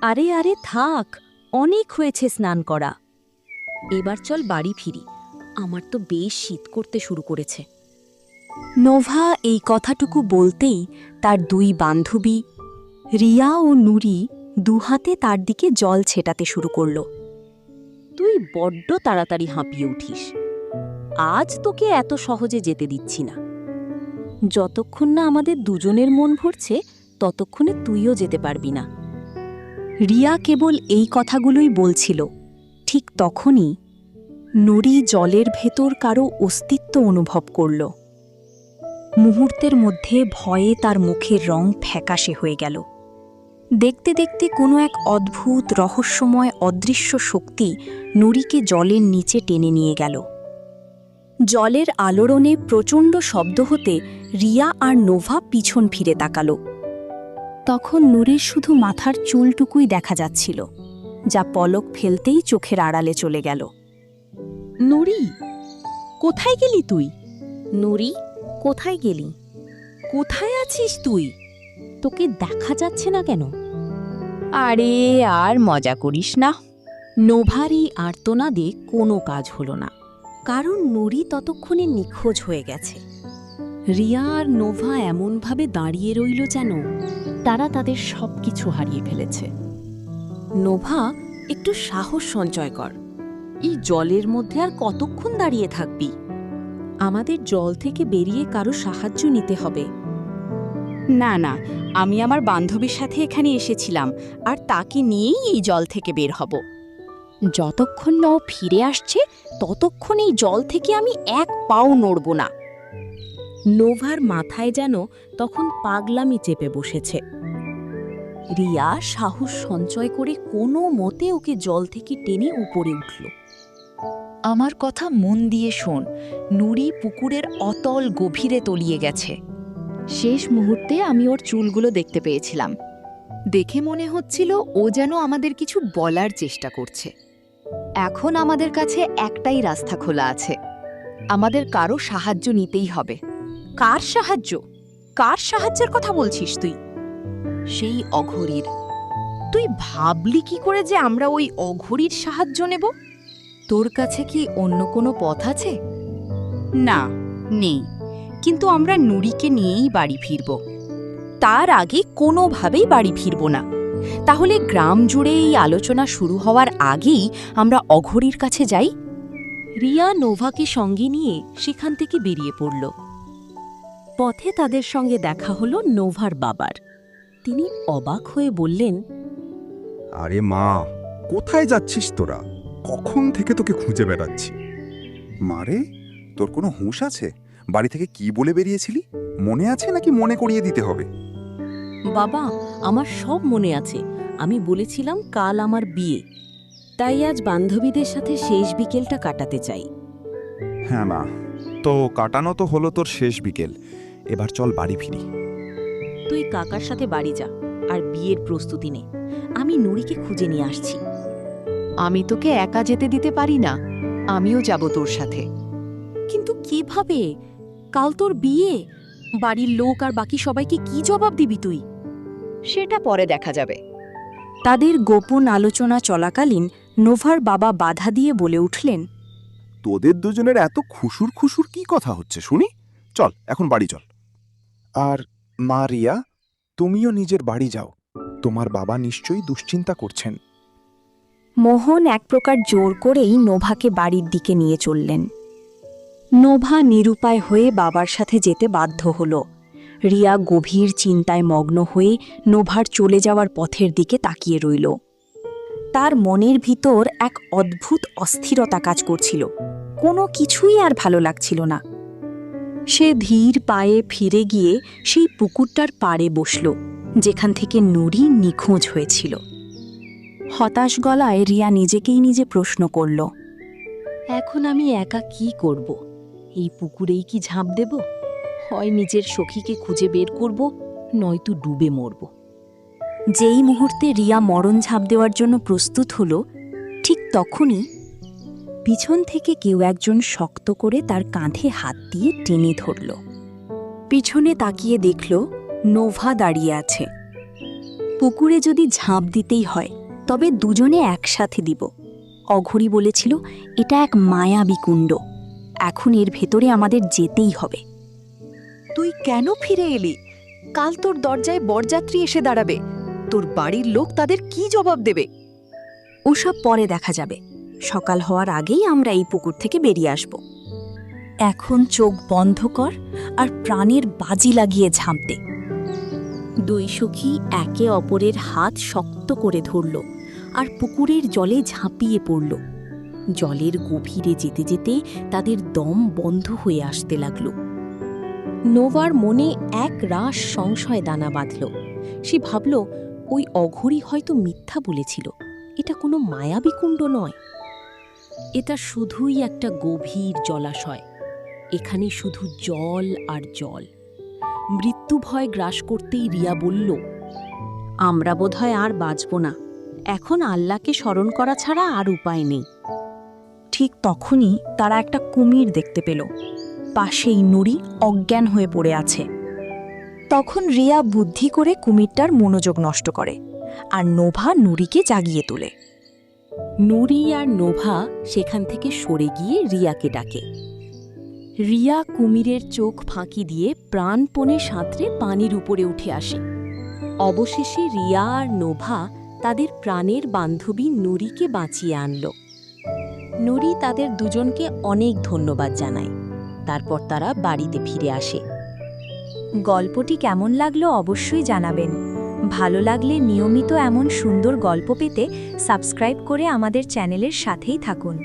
আরে আরে থাক, অনেক হয়েছে স্নান করা। এবার চল বাড়ি ফিরি, আমার তো বেশ শীত করতে শুরু করেছে। নোভা এই কথাটুকু বলতেই তার দুই বান্ধবী রিয়া ও নুরি দুহাতে তার দিকে জল ছেটাতে শুরু করল। তুই বড্ড তাড়াতাড়ি হাঁপিয়ে উঠিস, আজ তোকে এত সহজে যেতে দিচ্ছি না। যতক্ষণ না আমাদের দুজনের মন ভরছে ততক্ষণে তুইও যেতে পারবি না। রিয়া কেবল এই কথাগুলোই বলছিল, ঠিক তখনই নুরি জলের ভেতর কারো অস্তিত্ব অনুভব করল। মুহূর্তের মধ্যে ভয়ে তার মুখের রং ফ্যাকাশে হয়ে গেল। দেখতে দেখতে কোনো এক অদ্ভুত রহস্যময় অদৃশ্য শক্তি নুরিকে জলের নিচে টেনে নিয়ে গেল। জলের আলোড়নে প্রচণ্ড শব্দ হতে রিয়া আর নোভা পিছন ফিরে তাকাল। তখন নুরির শুধু মাথার চুলটুকুই দেখা যাচ্ছিল, যা পলক ফেলতেই চোখের আড়ালে চলে গেল। নুরি, কোথায় গেলি তুই? নুরি, কোথায় গেলি? কোথায় আছিস তুই? তোকে দেখা যাচ্ছে না কেন? আরে আর মজা করিস না। নোভার এই আর্তনাদে কোনো কাজ হলো না, কারণ নুরি ততক্ষণে নিখোঁজ হয়ে গেছে। রিয়া আর নোভা এমনভাবে দাঁড়িয়ে রইল যেন তারা তাদের সব কিছু হারিয়ে ফেলেছে। নোভা, একটু সাহস সঞ্চয় কর। এই জলের মধ্যে আর কতক্ষণ দাঁড়িয়ে থাকবি? আমাদের জল থেকে বেরিয়ে কারো সাহায্য নিতে হবে। না না, আমি আমার বান্ধবীর সাথে এখানে এসেছিলাম, আর তাকে নিয়েই এই জল থেকে বের হব। যতক্ষণ না ও ফিরে আসছে ততক্ষণ এই জল থেকে আমি এক পাও নড়ব না। নোভার মাথায় যেন তখন পাগলামি চেপে বসেছে। রিয়া সাহস সঞ্চয় করে কোনো মতে ওকে জল থেকে টেনে উপরে উঠল। আমার কথা মন দিয়ে শোন, নুরি পুকুরের অতল গভীরে তলিয়ে গেছে। শেষ মুহূর্তে আমি ওর চুলগুলো দেখতে পেয়েছিলাম। দেখে মনে হচ্ছিল ও যেন আমাদের কিছু বলার চেষ্টা করছে। এখন আমাদের কাছে একটাই রাস্তা খোলা আছে, আমাদের কারো সাহায্য নিতেই হবে। কার সাহায্য? কার সাহায্যের কথা বলছিস তুই? সেই অঘরীর। তুই ভাবলি কি করে যে আমরা ওই অঘরীর সাহায্য নেব? তোর কাছে কি অন্য কোনো পথ আছে? না, নেই, কিন্তু আমরা নুরিকে নিয়েই বাড়ি ফিরব। তার আগে কোনোভাবেই বাড়ি ফিরব না। তাহলে গ্রাম জুড়ে এই আলোচনা শুরু হওয়ার আগেই আমরা অঘরীর কাছে যাই। রিয়া নোভাকে সঙ্গে নিয়ে সেখান থেকে বেরিয়ে পড়ল। পথে তাদের সঙ্গে দেখা হলো নোভার বাবার। তিনি অবাক হয়ে বললেন, আরে মা, কোথায় যাচ্ছিস তোরা? কখন থেকে তোকে খুঁজে বেড়াচ্ছি। মারে, তোর কোনো হুঁশ আছে? বাড়ি থেকে কি বলে বেরিয়েছিলি? মনে আছে নাকি মনে করিয়ে দিতে হবে? বাবা, আমার সব মনে আছে। আমি বলেছিলাম কাল আমার বিয়ে, তাই আজ বান্ধবীদের সাথে শেষ বিকেলটা কাটাতে চাই। হ্যাঁ মা, তো কাটানো তো হলো তোর শেষ বিকেল। এবার চল বাড়ি ফিরি। তুই কাকার সাথে বাড়ি যা আর বিয়ের প্রস্তুতি নে। আমি নুরিকে খুঁজে নিয়ে আসছি। আমি তোকে একা যেতে দিতে পারি না, আমিও যাব তোর সাথে। কিন্তু কিভাবে? কাল তোর বিয়ে, বাড়ির লোক আর বাকি সবাইকে কি জবাব দিবি তুই? সেটা পরে দেখা যাবে। তাদের গোপন আলোচনা চলাকালীন নোভার বাবা বাধা দিয়ে বলে উঠলেন, তোদের দুজনের এত খুশুর খুশুর কি কথা হচ্ছে শুনি? চল এখন বাড়ি চল। আর মা রিয়া, তুমিও নিজের বাড়ি যাও। তোমার বাবা নিশ্চয়ই দুশ্চিন্তা করছেন। মোহন এক প্রকার জোর করেই নোভাকে বাড়ির দিকে নিয়ে চললেন। নোভা নিরুপায় হয়ে বাবার সাথে যেতে বাধ্য হল। রিয়া গভীর চিন্তায় মগ্ন হয়ে নোভার চলে যাওয়ার পথের দিকে তাকিয়ে রইল। তার মনের ভিতর এক অদ্ভুত অস্থিরতা কাজ করছিল, কোনো কিছুই আর ভালো লাগছিল না। সে ধীর পায়ে ফিরে গিয়ে সেই পুকুরটার পাড়ে বসল, যেখান থেকে নুরি নিখোঁজ হয়েছিল। হতাশ গলায় রিয়া নিজেকেই নিজে প্রশ্ন করল, এখন আমি একা কি করব? এই পুকুরেই কি ঝাঁপ দেব? হয় নিজের সখীকে খুঁজে বের করব, নয়তো ডুবে মরব। যেই মুহূর্তে রিয়া মরণ ঝাঁপ দেওয়ার জন্য প্রস্তুত হল, ঠিক তখনই পিছন থেকে কেউ একজন শক্ত করে তার কাঁধে হাত দিয়ে টেনে ধরল। পিছনে তাকিয়ে দেখল নোভা দাঁড়িয়ে আছে। পুকুরে যদি ঝাঁপ দিতেই হয় তবে দুজনে একসাথে দিব। অঘরী বলেছিল এটা এক মায়াবী কুণ্ড, এখন এর ভেতরে আমাদের যেতেই হবে। তুই কেন ফিরে এলি? কাল তোর দরজায় বরযাত্রী এসে দাঁড়াবে। তোর বাড়ির লোক তাদের কি জবাব দেবে? ওসব পরে দেখা যাবে, সকাল হওয়ার আগেই আমরা এই পুকুর থেকে বেরিয়ে আসব। এখন চোখ বন্ধ কর আর প্রাণের বাজি লাগিয়ে ঝাঁপ দে। দুই সখী একে অপরের হাত শক্ত করে ধরল আর পুকুরের জলে ঝাঁপিয়ে পড়ল। জলের গভীরে যেতে যেতে তাদের দম বন্ধ হয়ে আসতে লাগল। নোভার মনে এক রাশ সংশয় দানা বাঁধল। সে ভাবল ওই অঘরী হয়তো মিথ্যা বলেছিল, এটা কোনো মায়াবী কুণ্ড নয়, এটা শুধুই একটা গভীর জলাশয়। এখানে শুধু জল আর জল। মৃত্যু ভয় গ্রাস করতেই রিয়া বলল, আমরা বোধহয় আর বাঁচব না, এখন আল্লাহকে স্মরণ করা ছাড়া আর উপায় নেই। ঠিক তখনই তারা একটা কুমির দেখতে পেল। পাশেই নুরি অজ্ঞান হয়ে পড়ে আছে। তখন রিয়া বুদ্ধি করে কুমিরটার মনোযোগ নষ্ট করে আর নোভা নুরিকে জাগিয়ে তোলে। নুরি আর নোভা সেখান থেকে সরে গিয়ে রিয়াকে ডাকে। রিয়া কুমিরের চোখ ফাঁকি দিয়ে প্রাণপণে সাঁতরে পানির উপরে উঠে আসে। অবশেষে রিয়া আর নোভা তাদের প্রাণের বান্ধবী নুরিকে বাঁচিয়ে আনল। নুরি তাদের দুজনকে অনেক ধন্যবাদ জানায়। তারপর তারা বাড়িতে ফিরে আসে। গল্পটি কেমন লাগলো অবশ্যই জানাবেন। ভালো লাগলে নিয়মিত এমন সুন্দর গল্প পেতে সাবস্ক্রাইব করে আমাদের চ্যানেলের সাথেই থাকুন।